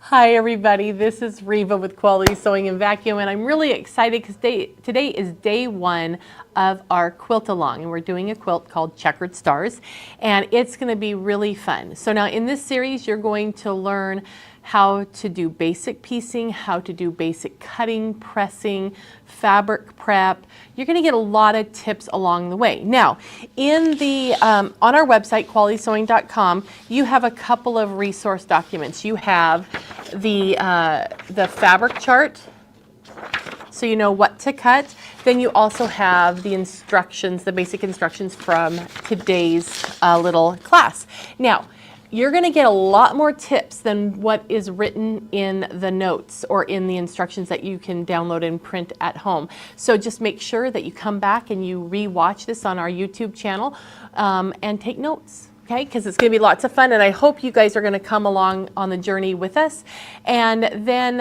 Hi everybody, this is Reva with Quality Sewing and Vacuum, and I'm really excited because today is day one of our quilt along, and we're doing a quilt called Checkered Stars, and it's going to be really fun. So now in this series you're going to learn how to do basic piecing, how to do basic cutting, pressing, fabric prep. You're going to get a lot of tips along the way. Now, in the on our website, qualitysewing.com, you have a couple of resource documents. You have the fabric chart, so you know what to cut. Then you also have the instructions, the basic instructions from today's little class. Now, you're going to get a lot more tips than what is written in the notes or in the instructions that you can download and print at home. So just make sure that you come back and you re-watch this on our YouTube channel and take notes. Okay, because it's going to be lots of fun, and I hope you guys are going to come along on the journey with us. And then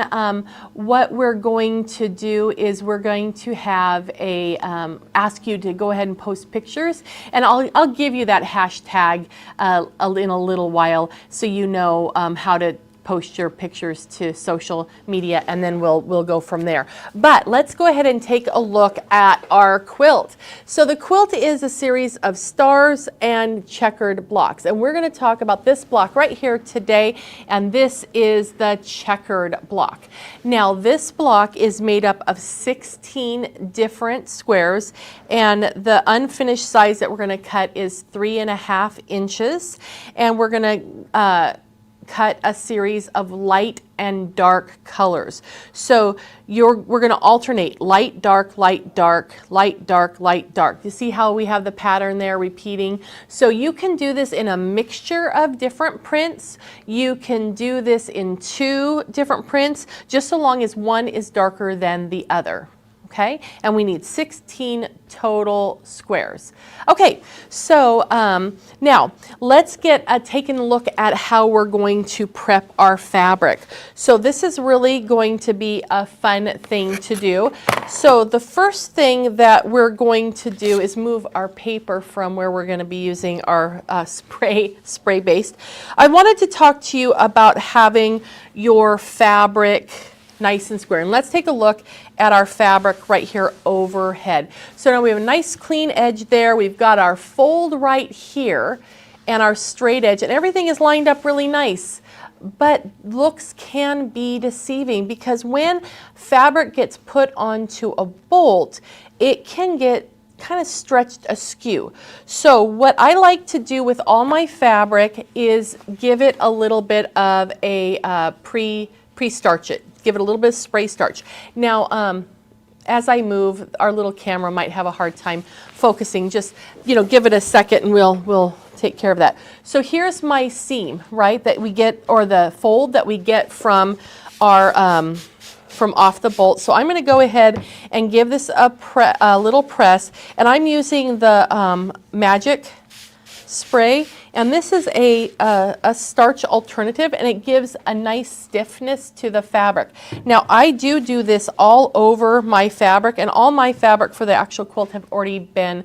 what we're going to do is we're going to have a ask you to go ahead and post pictures, and I'll give you that hashtag in a little while, so you know how to post your pictures to social media, and then we'll go from there. But let's go ahead and take a look at our quilt. So the quilt is a series of stars and checkered blocks, and we're going to talk about this block right here today, and this is the checkered block. Now this block is made up of 16 different squares, and the unfinished size that we're going to cut is 3.5 inches, and we're going to cut a series of light and dark colors. So we're going to alternate light, dark, light, dark, light, dark, light, dark. You see how we have the pattern there repeating? So you can do this in a mixture of different prints. You can do this in 2 different prints, just so long as one is darker than the other. Okay, and we need 16 total squares. Okay, so now let's get taking a look at how we're going to prep our fabric. So this is really going to be a fun thing to do. So the first thing that we're going to do is move our paper from where we're going to be using our spray based. I wanted to talk to you about having your fabric nice and square. And let's take a look at our fabric right here overhead. So now we have a nice clean edge there. We've got our fold right here and our straight edge, and everything is lined up really nice. But looks can be deceiving, because when fabric gets put onto a bolt, it can get kind of stretched askew. So what I like to do with all my fabric is give it a little bit of a pre-starch it. Give it a little bit of spray starch. Now, as I move, our little camera might have a hard time focusing. Just, give it a second and we'll take care of that. So here's my seam, right, that we get, or the fold that we get from our from off the bolt. So I'm going to go ahead and give this a little press, and I'm using the Magic spray, and this is a starch alternative, and it gives a nice stiffness to the fabric. Now I do this all over my fabric, and all my fabric for the actual quilt have already been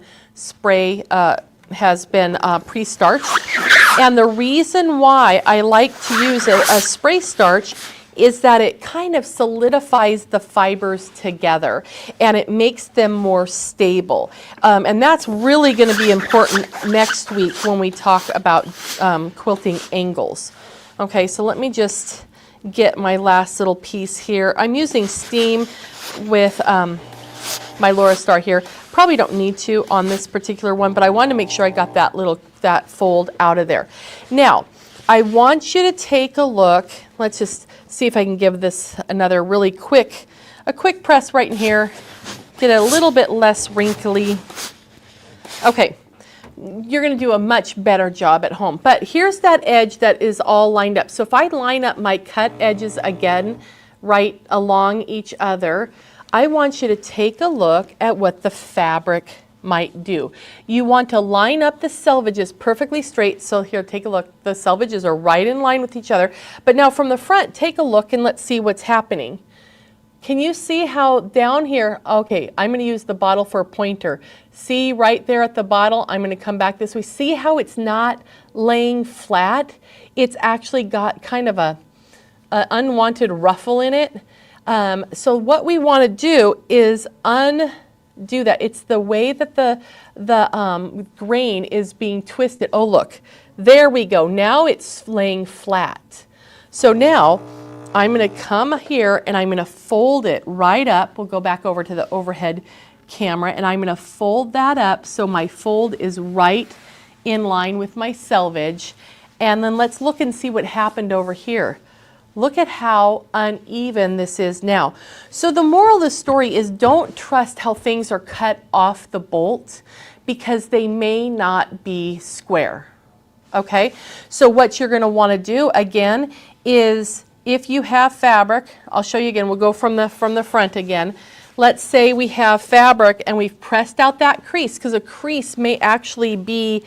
has been pre-starched. And the reason why I like to use a spray starch is that it kind of solidifies the fibers together, and it makes them more stable. And that's really going to be important next week when we talk about quilting angles. Okay, so let me just get my last little piece here. I'm using steam with my Laura Star here. Probably don't need to on this particular one, but I wanted to make sure I got that fold out of there. Now, I want you to take a look. Let's just see if I can give this another really quick press right in here. Get it a little bit less wrinkly. Okay, you're going to do a much better job at home. But here's that edge that is all lined up. So if I line up my cut edges again right along each other, I want you to take a look at what the fabric might do. You want to line up the selvages perfectly straight. So here, take a look. The selvages are right in line with each other. But now from the front, take a look and let's see what's happening. Can you see how down here, okay, I'm going to use the bottle for a pointer. See right there at the bottle, I'm going to come back this way. See how it's not laying flat? It's actually got kind of a an unwanted ruffle in it. So what we want to do is undo that. It's the way that the grain is being twisted. Oh, look, there we go. Now it's laying flat. So now I'm going to come here and I'm going to fold it right up. We'll go back over to the overhead camera, and I'm going to fold that up so my fold is right in line with my selvage. And then let's look and see what happened over here. Look at how uneven this is now. So the moral of the story is, don't trust how things are cut off the bolt, because they may not be square. Okay, so what you're going to want to do again is, if you have fabric, I'll show you again, we'll go from the front again. Let's say we have fabric and we've pressed out that crease, because a crease may actually be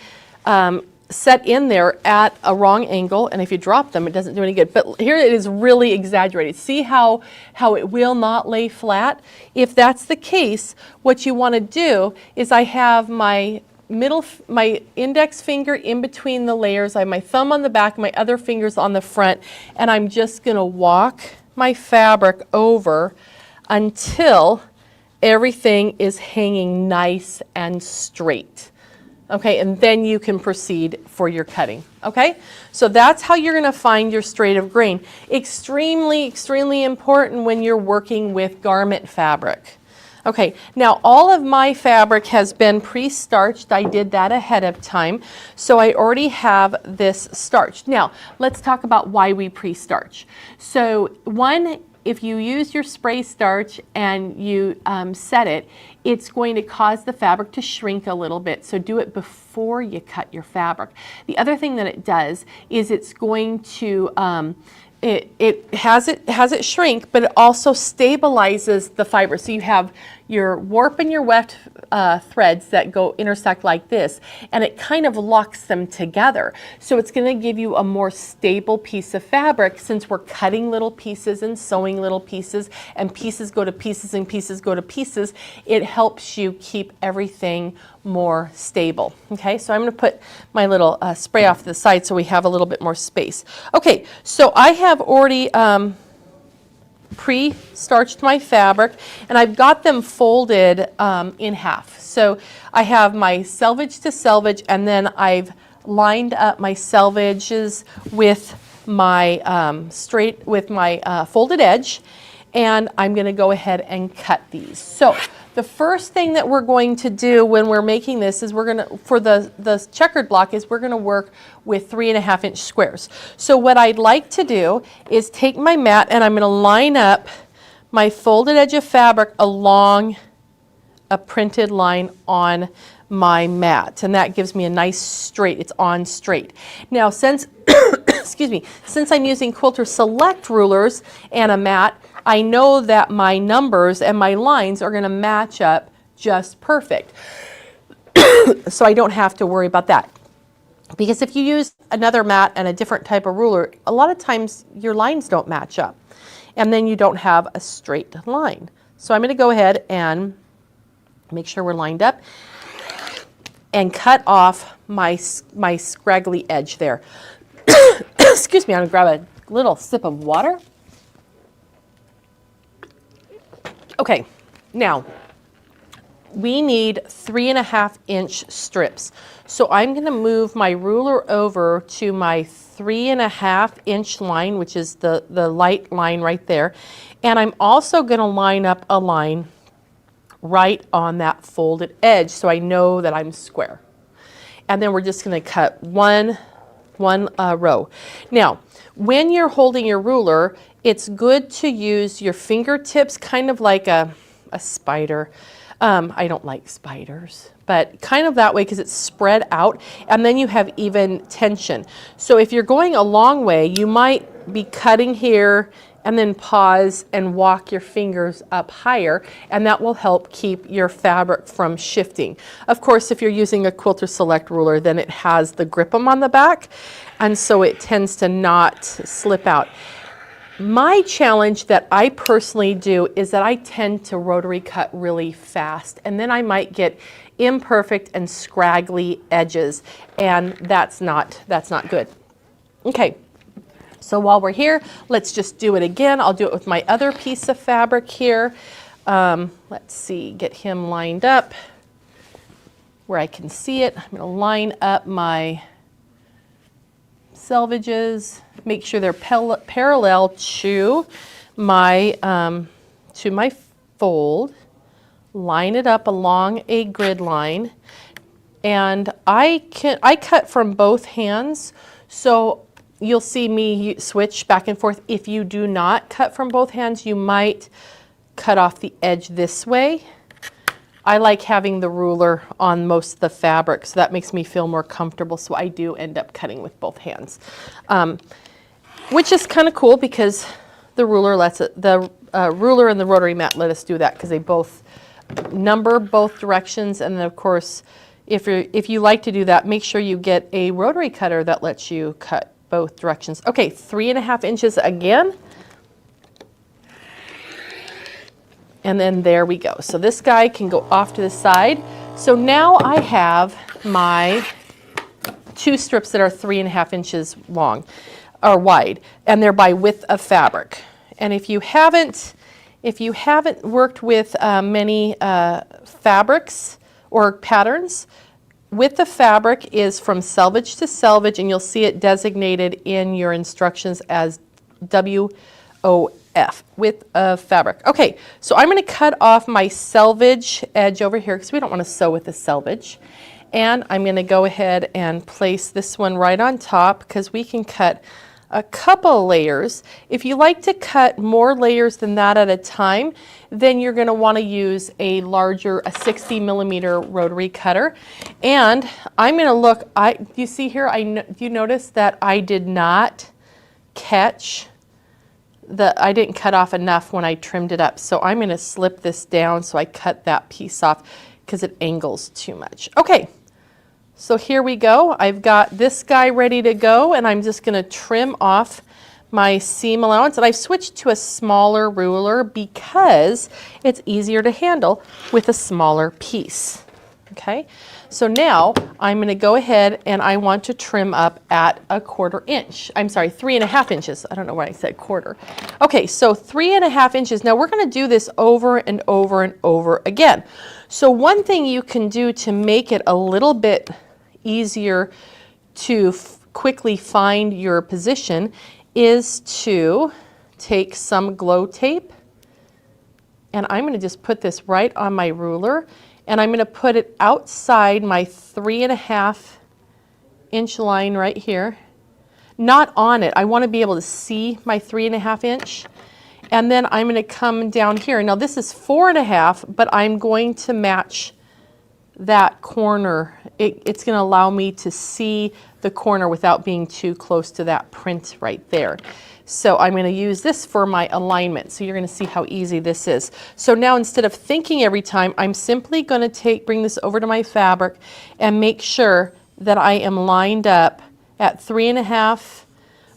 set in there at a wrong angle, and if you drop them, it doesn't do any good. But here it is really exaggerated. See how it will not lay flat? If that's the case, what you want to do is, I have my index finger in between the layers, I have my thumb on the back, my other finger's on the front, and I'm just going to walk my fabric over until everything is hanging nice and straight. Okay, and then you can proceed for your cutting. Okay, so that's how you're going to find your straight of grain. Extremely, extremely important when you're working with garment fabric. Okay, now all of my fabric has been pre-starched. I did that ahead of time, so I already have this starched. Now, let's talk about why we pre-starch. So one, if you use your spray starch and you set it, it's going to cause the fabric to shrink a little bit. So do it before you cut your fabric. The other thing that it does is it's going to it has it shrink, but it also stabilizes the fiber. So you have your warp and your weft threads that go intersect like this, and it kind of locks them together. So it's going to give you a more stable piece of fabric, since we're cutting little pieces and sewing little pieces, and pieces go to pieces and pieces go to pieces. It helps you keep everything more stable. Okay, so I'm going to put my little spray off to the side so we have a little bit more space. Okay, so I have already pre-starched my fabric, and I've got them folded in half. So I have my selvage to selvage, and then I've lined up my selvages with my folded edge, and I'm going to go ahead and cut these. So the first thing that we're going to do when we're making this is, we're going to, for the checkered block, is we're going to work with 3.5 inch squares. So what I'd like to do is take my mat, and I'm going to line up my folded edge of fabric along a printed line on my mat, and that gives me a nice straight, it's on straight. Now since excuse me, since I'm using Quilter Select rulers and a mat, I know that my numbers and my lines are going to match up just perfect. So I don't have to worry about that. Because if you use another mat and a different type of ruler, a lot of times your lines don't match up, and then you don't have a straight line. So I'm going to go ahead and make sure we're lined up and cut off my scraggly edge there. Excuse me, I'm going to grab a little sip of water. Okay, now we need 3.5 inch strips. So I'm going to move my ruler over to my 3.5 inch line, which is the light line right there. And I'm also going to line up a line right on that folded edge, so I know that I'm square. And then we're just going to cut one row. Now, when you're holding your ruler, it's good to use your fingertips kind of like a spider. I don't like spiders, but kind of that way, because it's spread out, and then you have even tension. So if you're going a long way, you might be cutting here and then pause and walk your fingers up higher, and that will help keep your fabric from shifting. Of course, if you're using a Quilter Select ruler, then it has the grip-em on the back, and so it tends to not slip out. My challenge that I personally do is that I tend to rotary cut really fast, and then I might get imperfect and scraggly edges, and that's not good. Okay. So while we're here, let's just do it again. I'll do it with my other piece of fabric here. Let's see, get him lined up where I can see it. I'm going to line up my selvages, make sure they're parallel to my fold. Line it up along a grid line, and I cut from both hands, so you'll see me switch back and forth. If you do not cut from both hands, you might cut off the edge this way. I like having the ruler on most of the fabric, so that makes me feel more comfortable, so I do end up cutting with both hands, which is kind of cool because the ruler ruler and the rotary mat let us do that because they both number both directions. And then of course, if you like to do that, make sure you get a rotary cutter that lets you cut both directions. Okay, 3.5 inches again. And then there we go. So this guy can go off to the side. So now I have my 2 strips that are 3.5 inches long or wide, and they're by width of fabric. And if you haven't worked with many fabrics or patterns, width of fabric is from selvage to selvage, and you'll see it designated in your instructions as WOF, width of fabric. Okay, so I'm going to cut off my selvage edge over here because we don't want to sew with the selvage. And I'm going to go ahead and place this one right on top because we can cut a couple layers. If you like to cut more layers than that at a time, then you're going to want to use a 60 millimeter rotary cutter. And I'm going to look, you see here, do you notice that I did not catch I didn't cut off enough when I trimmed it up. So I'm going to slip this down so I cut that piece off because it angles too much. Okay, so here we go. I've got this guy ready to go, and I'm just going to trim off my seam allowance. And I've switched to a smaller ruler because it's easier to handle with a smaller piece. Okay, so now I'm going to go ahead and I want to trim up at 1/4 inch. I'm sorry, 3.5 inches. I don't know why I said quarter. Okay, so 3.5 inches. Now we're going to do this over and over and over again. So one thing you can do to make it a little bit easier to quickly find your position is to take some glow tape, and I'm going to just put this right on my ruler. And I'm going to put it outside my 3.5 inch line right here. Not on it. I want to be able to see my 3.5 inch. And then I'm going to come down here. Now this is 4.5, but I'm going to match that corner. It's going to allow me to see the corner without being too close to that print right there. So I'm going to use this for my alignment. So you're going to see how easy this is. So now instead of thinking every time, I'm simply going to bring this over to my fabric and make sure that I am lined up at 3.5.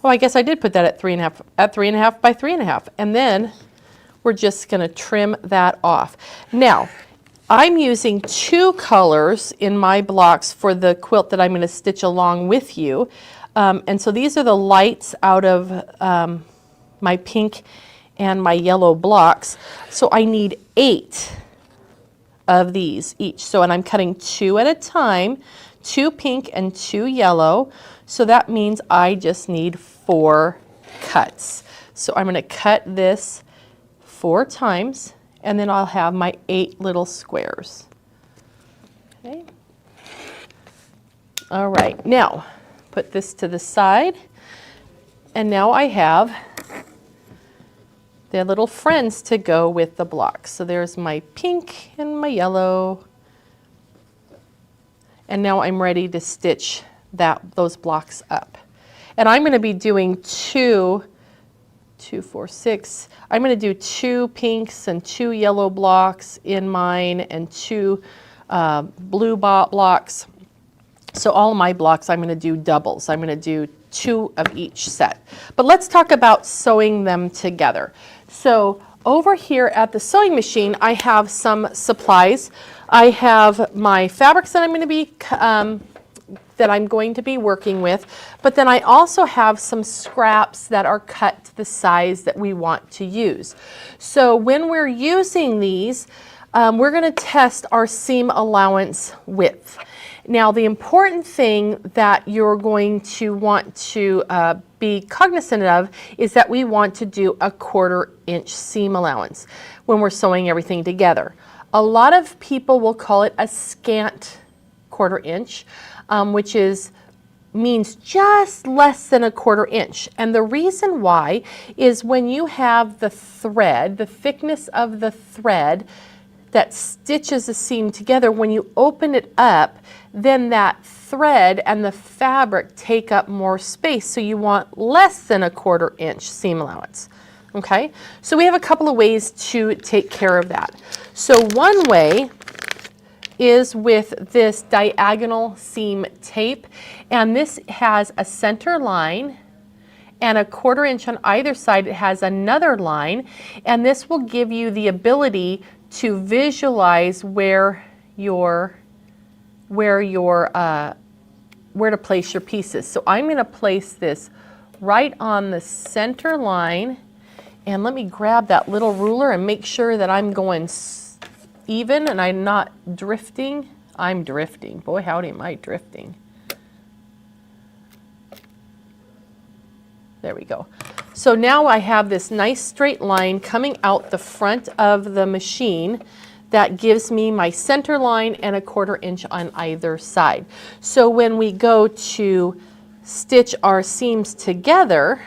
Oh, I guess I did put that at 3.5 by 3.5. And then we're just going to trim that off. Now, I'm using 2 colors in my blocks for the quilt that I'm going to stitch along with you. And so these are the lights out of my pink and my yellow blocks. So I need 8 of these each. So, and I'm cutting 2 at a time, 2 pink and 2 yellow. So that means I just need 4 cuts. So I'm going to cut this 4 times, and then I'll have my 8 little squares. Okay. All right, now put this to the side, and now I have their little friends to go with the blocks. So there's my pink and my yellow, and now I'm ready to stitch those blocks up. And I'm going to be doing 2, 4, 6. I'm going to do 2 pinks and 2 yellow blocks in mine and 2 blue blocks. So all my blocks, I'm going to do doubles. I'm going to do 2 of each set. But let's talk about sewing them together. So over here at the sewing machine, I have some supplies. I have my fabrics that I'm going to be that I'm going to be working with, but then I also have some scraps that are cut to the size that we want to use. So when we're using these, we're going to test our seam allowance width. Now, the important thing that you're going to want to be cognizant of is that we want to do a 1/4 inch seam allowance when we're sewing everything together. A lot of people will call it a scant 1/4 inch, which means just less than a 1/4 inch. And the reason why is when you have the thread, the thickness of the thread that stitches the seam together, when you open it up, then that thread and the fabric take up more space. So you want less than a 1/4 inch seam allowance. Okay, so we have a couple of ways to take care of that. So one way is with this diagonal seam tape, and this has a center line and a 1/4 inch on either side. It has another line, and this will give you the ability to visualize where to place your pieces. So I'm going to place this right on the center line, and let me grab that little ruler and make sure that I'm going even and I'm not drifting. I'm drifting. Boy, howdy, am I drifting. There we go. So now I have this nice straight line coming out the front of the machine that gives me my center line and a 1/4 inch on either side. So when we go to stitch our seams together,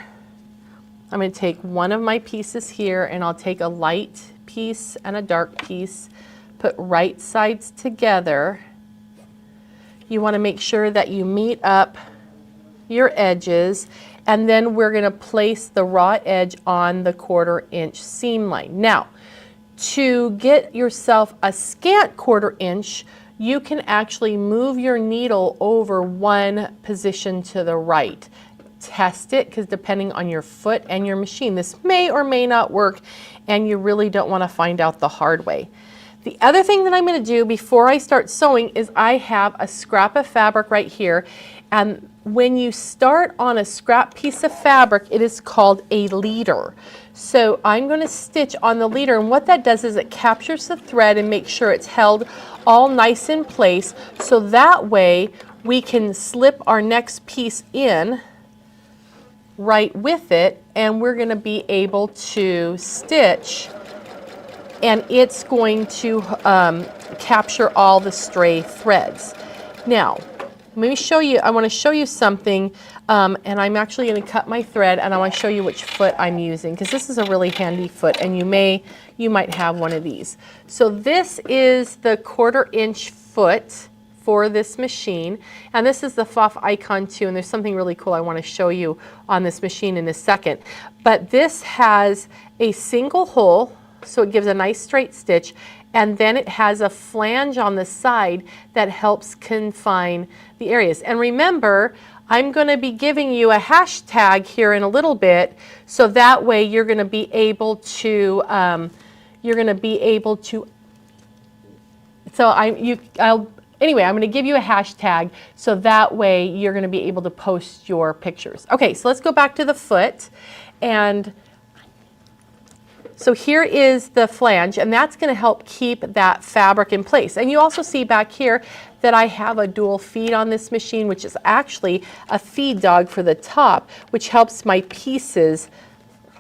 I'm going to take one of my pieces here, and I'll take a light piece and a dark piece, put right sides together. You want to make sure that you meet up your edges, and then we're going to place the raw edge on the 1/4 inch seam line. Now, to get yourself a scant 1/4 inch, you can actually move your needle over one position to the right. Test it, because depending on your foot and your machine, this may or may not work, and you really don't want to find out the hard way. The other thing that I'm going to do before I start sewing is I have a scrap of fabric right here, and when you start on a scrap piece of fabric, it is called a leader. So I'm going to stitch on the leader, and what that does is it captures the thread and makes sure it's held all nice in place, so that way we can slip our next piece in right with it, and we're going to be able to stitch, and it's going to capture all the stray threads. Now, let me show you, I want to show you something, and I'm actually going to cut my thread, and I want to show you which foot I'm using, because this is a really handy foot, and you might have one of these. So this is the 1/4 inch foot for this machine, and this is the FOF icon too, and there's something really cool I want to show you on this machine in a second. But this has a single hole, so it gives a nice straight stitch, and then it has a flange on the side that helps confine the areas. And remember, I'm going to be giving you a hashtag here in a little bit, so that way you're going to be able to, anyway, I'm going to give you a hashtag, so that way you're going to be able to post your pictures. Okay, so let's go back to the foot, and so here is the flange, and that's going to help keep that fabric in place. And you also see back here that I have a dual feed on this machine, which is actually a feed dog for the top, which helps my pieces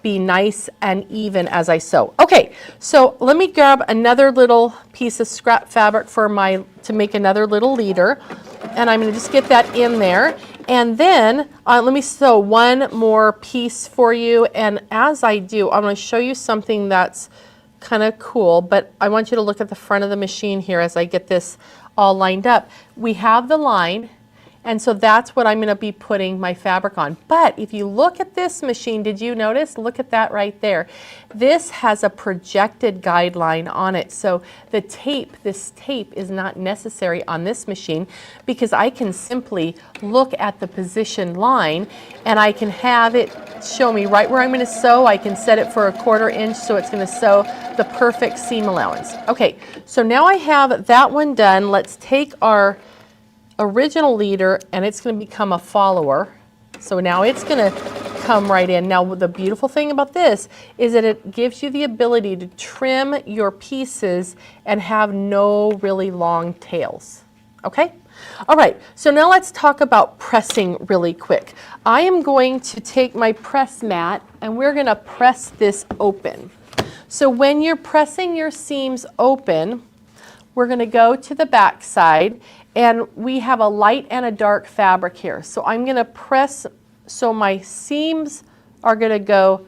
be nice and even as I sew. Okay, so let me grab another little piece of scrap fabric to make another little leader, and I'm going to just get that in there. And then let me sew one more piece for you, and as I do, I'm going to show you something that's kind of cool, but I want you to look at the front of the machine here as I get this all lined up. We have the line, and so that's what I'm going to be putting my fabric on. But if you look at this machine, did you notice? Look at that right there. This has a projected guideline on it. So the tape, this tape is not necessary on this machine, because I can simply look at the position line and I can have it show me right where I'm going to sew. I can set it for a 1/4 inch, so it's going to sew the perfect seam allowance. Okay, so now I have that one done. Let's take our original leader and it's going to become a follower. So now it's going to come right in. Now the beautiful thing about this is that it gives you the ability to trim your pieces and have no really long tails. Okay? All right, so now let's talk about pressing really quick. I am going to take my press mat and we're going to press this open. So when you're pressing your seams open, we're going to go to the back side, and we have a light and a dark fabric here. So I'm going to press, so my seams are going to go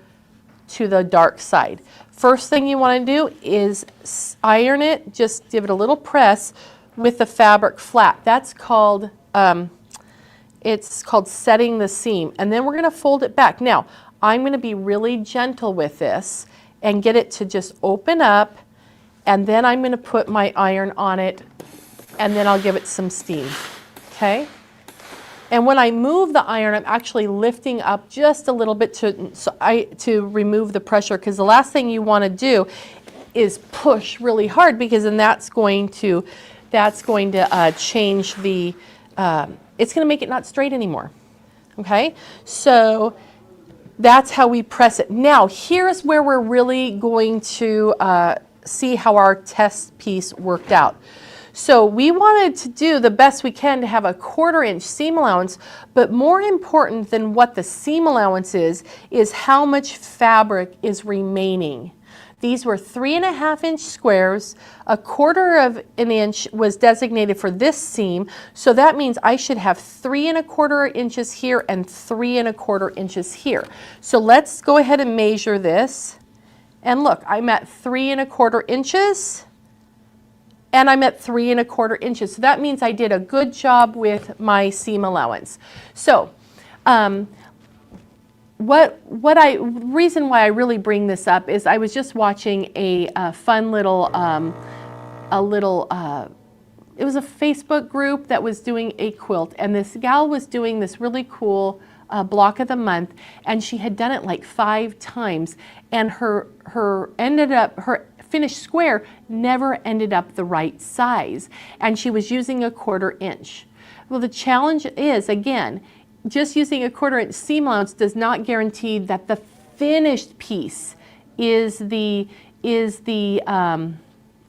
to the dark side. First thing you want to do is iron it, just give it a little press with the fabric flat. That's called, it's called setting the seam. And then we're going to fold it back. Now, I'm going to be really gentle with this and get it to just open up, and then I'm going to put my iron on it, and then I'll give it some steam, okay? And when I move the iron, I'm actually lifting up just a little bit to remove the pressure, because the last thing you want to do is push really hard, because then that's going to change the, it's going to make it not straight anymore, okay? So that's how we press it. Now, here's where we're really going to see how our test piece worked out. So we wanted to do the best we can to have a 1/4 inch seam allowance, but more important than what the seam allowance is how much fabric is remaining. These were 3.5 inch squares. 1/4 inch was designated for this seam, so that means I should have 3.25 inches here and 3.25 inches here. So let's go ahead and measure this. And look, I'm at 3.25 inches, and I'm at 3.25 inches. So that means I did a good job with my seam allowance. So reason why I really bring this up is I was just watching a fun little, it was a Facebook group that was doing a quilt, and this gal was doing this really cool block of the month, and she had done it like 5 times, and her finished square never ended up the right size, and she was using a 1/4 inch. Well, the challenge is, again, just using a 1/4 inch seam allowance does not guarantee that the finished piece is going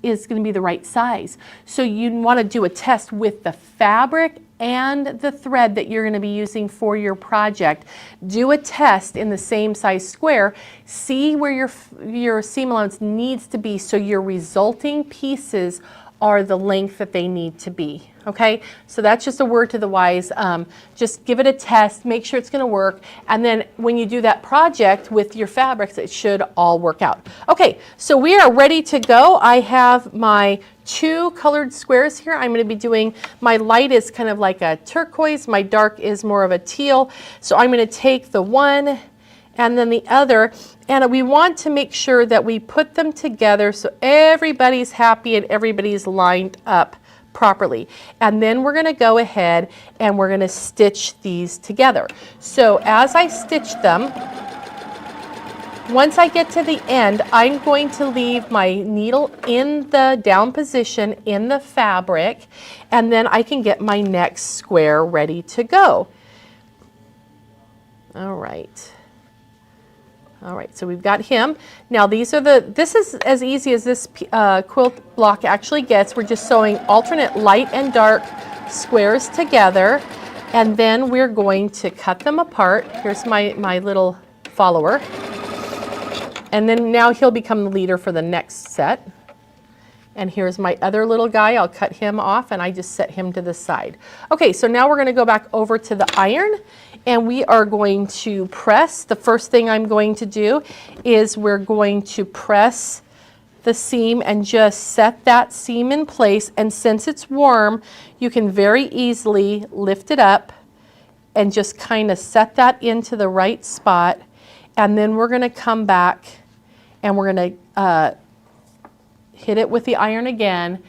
to be the right size. So you want to do a test with the fabric and the thread that you're going to be using for your project. Do a test in the same size square. See where your seam allowance needs to be so your resulting pieces are the length that they need to be. Okay, so that's just a word to the wise. Just give it a test, make sure it's going to work, and then when you do that project with your fabrics, it should all work out. Okay, so we are ready to go. I have my 2 colored squares here. I'm going to be doing, my light is kind of like a turquoise, my dark is more of a teal. So I'm going to take the one and then the other, and we want to make sure that we put them together so everybody's happy and everybody's lined up properly. And then we're going to go ahead and we're going to stitch these together. So as I stitch them, once I get to the end, I'm going to leave my needle in the down position in the fabric, and then I can get my next square ready to go. All right. All right, so we've got him. Now this is as easy as this quilt block actually gets. We're just sewing alternate light and dark squares together, and then we're going to cut them apart. Here's my little follower. And then now he'll become the leader for the next set. And here's my other little guy. I'll cut him off and I just set him to the side. Okay, so now we're going to go back over to the iron, and we are going to press. The first thing I'm going to do is we're going to press the seam and just set that seam in place. And since it's warm, you can very easily lift it up and just kind of set that into the right spot. And then we're going to come back and we're going to hit it with the iron again.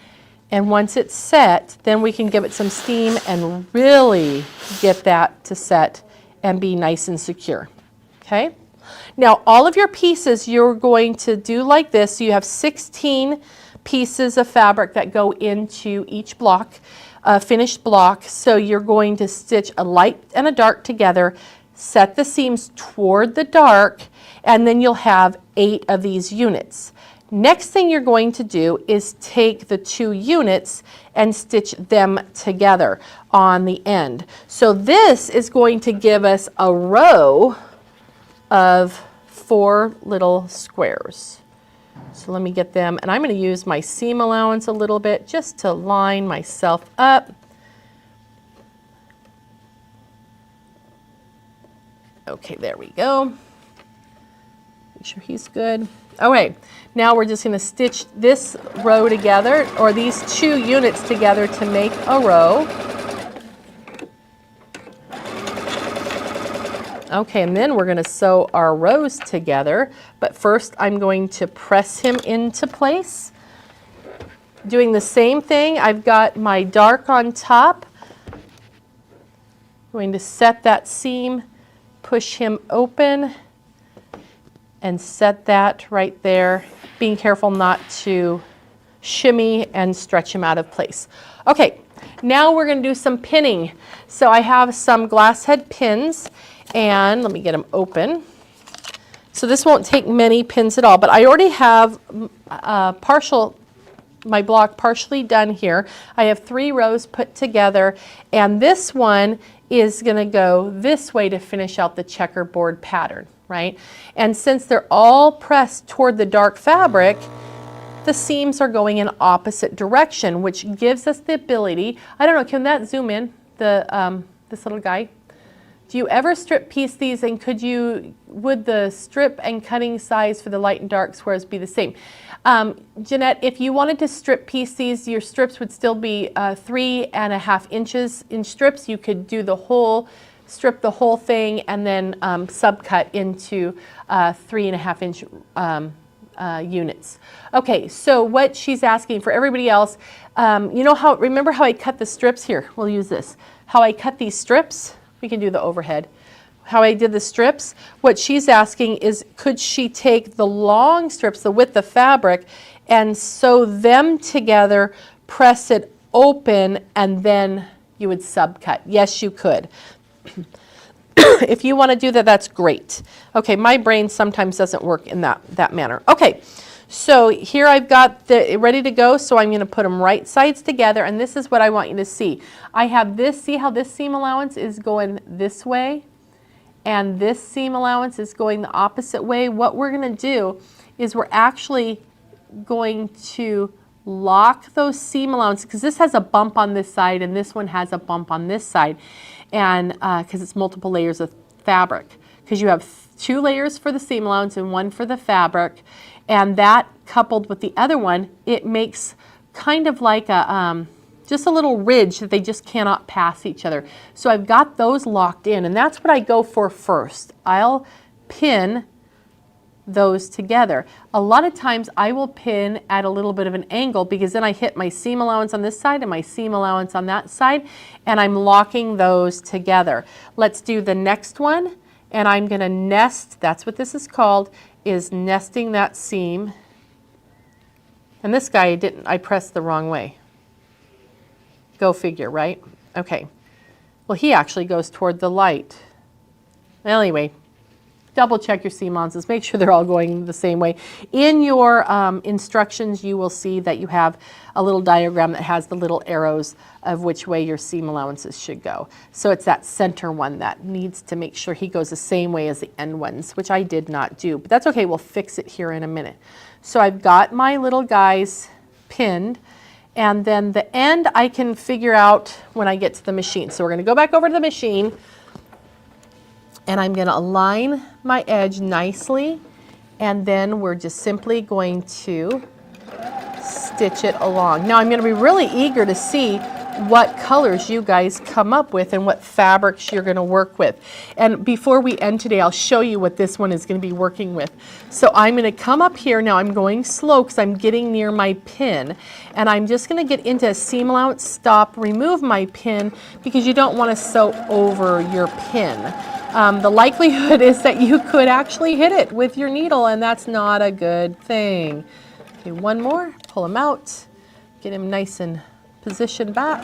And once it's set, then we can give it some steam and really get that to set and be nice and secure. Okay? Now, all of your pieces you're going to do like this. So you have 16 pieces of fabric that go into each block. finished block. So you're going to stitch a light and a dark together, set the seams toward the dark, and then you'll have 8 of these units. Next thing you're going to do is take the 2 units and stitch them together on the end. So this is going to give us a row of 4 little squares. So let me get them, and I'm going to use my seam allowance a little bit just to line myself up. Okay, there we go. Make sure he's good. Okay, now we're just going to stitch this row together, or these 2 units together to make a row. Okay, and then we're going to sew our rows together, but first I'm going to press him into place. Doing the same thing, I've got my dark on top. I'm going to set that seam, push him open, and set that right there, being careful not to shimmy and stretch him out of place. Okay, now we're going to do some pinning. So I have some glass head pins, and let me get them open. So this won't take many pins at all, but I already have my block partially done here. I have 3 rows put together, and this one is going to go this way to finish out the checkerboard pattern, right? And since they're all pressed toward the dark fabric, the seams are going in opposite direction, which gives us the ability, I don't know, can that zoom in, this little guy? Do you ever strip piece these, and would the strip and cutting size for the light and dark squares be the same? Jeanette, if you wanted to strip piece these, your strips would still be 3.5 inches in strips. You could do the whole, strip the whole thing, and then subcut into 3.5 inch units. Okay, so what she's asking for everybody else, you know remember how I cut the strips here? We'll use this. How I cut these strips? We can do the overhead. How I did the strips, what she's asking is, could she take the long strips, the width of fabric, and sew them together, press it open, and then you would subcut? Yes, you could. If you want to do that, that's great. Okay, my brain sometimes doesn't work in that manner. Okay, so here I've got the ready to go, so I'm going to put them right sides together, and this is what I want you to see. I have this, see how this seam allowance is going this way, and this seam allowance is going the opposite way. What we're going to do is we're actually going to lock those seam allowances, because this has a bump on this side and this one has a bump on this side, and because it's multiple layers of fabric, because you have 2 layers for the seam allowance and 1 for the fabric, and that coupled with the other one, it makes kind of like a just a little ridge that they just cannot pass each other. So I've got those locked in, and that's what I go for first. I'll pin those together. A lot of times I will pin at a little bit of an angle, because then I hit my seam allowance on this side and my seam allowance on that side, and I'm locking those together. Let's do the next one, and I'm going to nest, that's what this is called, is nesting that seam. And this guy I pressed the wrong way. Go figure, right? Okay. Well, he actually goes toward the light. Anyway, double check your seam allowances. Make sure they're all going the same way. In your instructions, you will see that you have a little diagram that has the little arrows of which way your seam allowances should go. So it's that center one that needs to make sure he goes the same way as the end ones, which I did not do. But that's okay. We'll fix it here in a minute. So I've got my little guys pinned. And then the end I can figure out when I get to the machine. So we're going to go back over to the machine, and I'm going to align my edge nicely, and then we're just simply going to stitch it along. Now I'm going to be really eager to see what colors you guys come up with and what fabrics you're going to work with. And before we end today, I'll show you what this one is going to be working with. So I'm going to come up here. Now I'm going slow because I'm getting near my pin, and I'm just going to get into a seam allowance, stop, remove my pin, because you don't want to sew over your pin. The likelihood is that you could actually hit it with your needle, and that's not a good thing. Okay, one more, pull him out, get him nice and positioned back.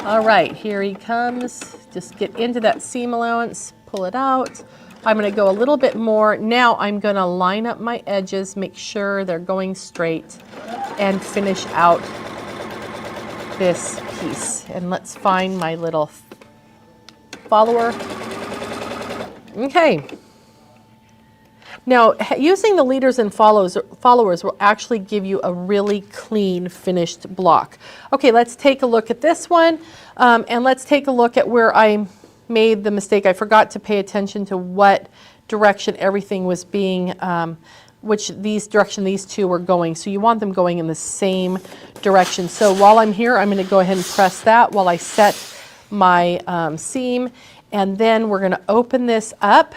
All right, here he comes. Just get into that seam allowance, pull it out. I'm going to go a little bit more. Now I'm going to line up my edges, make sure they're going straight, and finish out this piece. And let's find my little follower. Okay. Now, using the leaders and followers will actually give you a really clean, finished block. Okay, let's take a look at this one, and let's take a look at where I made the mistake. I forgot to pay attention to what direction everything was being, which direction these two were going. So you want them going in the same direction. So while I'm here, I'm going to go ahead and press that while I set my seam, and then we're going to open this up.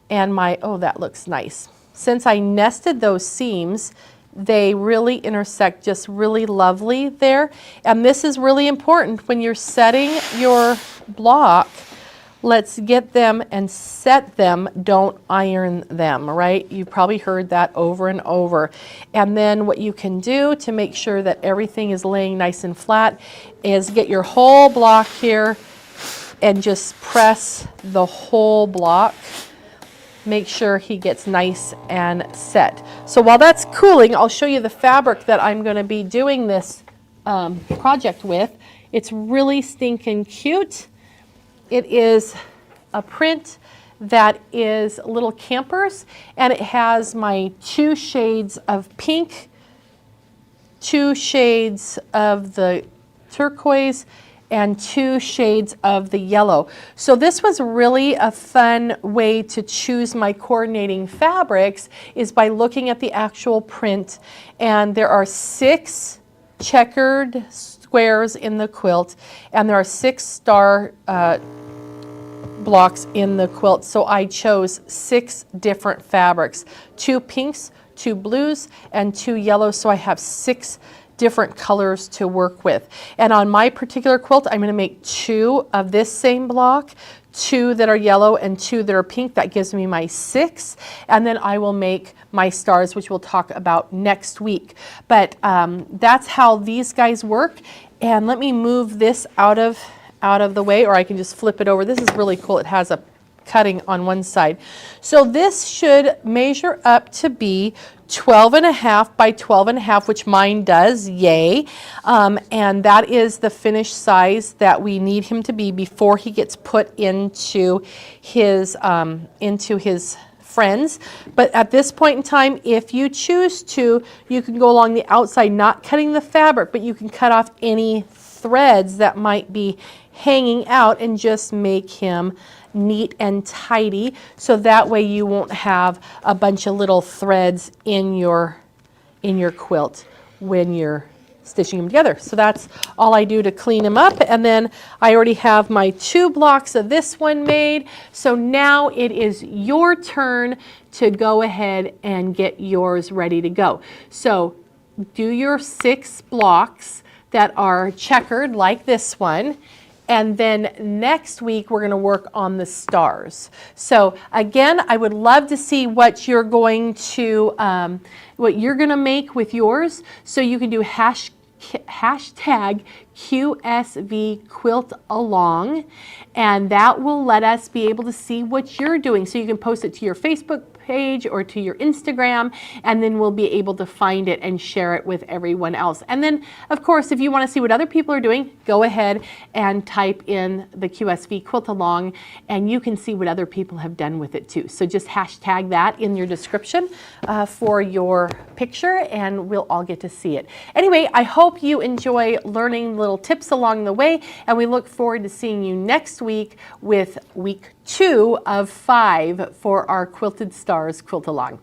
And oh, that looks nice. Since I nested those seams, they really intersect just really lovely there. And this is really important when you're setting your block. Let's get them and set them, don't iron them, right? You've probably heard that over and over. And then what you can do to make sure that everything is laying nice and flat is get your whole block here and just press the whole block. Make sure he gets nice and set. So while that's cooling, I'll show you the fabric that I'm going to be doing this project with. It's really stinking cute. It is a print that is little campers, and it has my 2 shades of pink, 2 shades of the turquoise, and 2 shades of the yellow. So this was really a fun way to choose my coordinating fabrics, is by looking at the actual print. And there are 6 checkered squares in the quilt, and there are 6 star blocks in the quilt. So I chose 6 different fabrics, 2 pinks, 2 blues, and 2 yellows. So I have 6 different colors to work with. And on my particular quilt, I'm going to make 2 of this same block, 2 that are yellow and 2 that are pink. That gives me my 6. And then I will make my stars, which we'll talk about next week. But that's how these guys work. And let me move this out of the way, or I can just flip it over. This is really cool. It has a cutting on one side. So this should measure up to be 12.5 by 12.5, which mine does, yay. And that is the finished size that we need him to be before he gets put into his friends. But at this point in time, if you choose to, you can go along the outside, not cutting the fabric, but you can cut off any threads that might be hanging out and just make him neat and tidy, so that way you won't have a bunch of little threads in your quilt when you're stitching them together. So that's all I do to clean them up. And then I already have my 2 blocks of this one made. So now it is your turn to go ahead and get yours ready to go. So do your 6 blocks that are checkered like this one. And then next week, we're going to work on the stars. So again, I would love to see what you're going to make with yours. So you can do hashtag QSV Quilt Along, and that will let us be able to see what you're doing. So you can post it to your Facebook page or to your Instagram, and then we'll be able to find it and share it with everyone else. And then, of course, if you want to see what other people are doing, go ahead and type in the QSV Quilt Along, and you can see what other people have done with it too. So just hashtag that in your description for your picture, and we'll all get to see it. Anyway, I hope you enjoy learning little tips along the way, and we look forward to seeing you next week with week 2 of 5 for our Quilted Stars Quilt Along.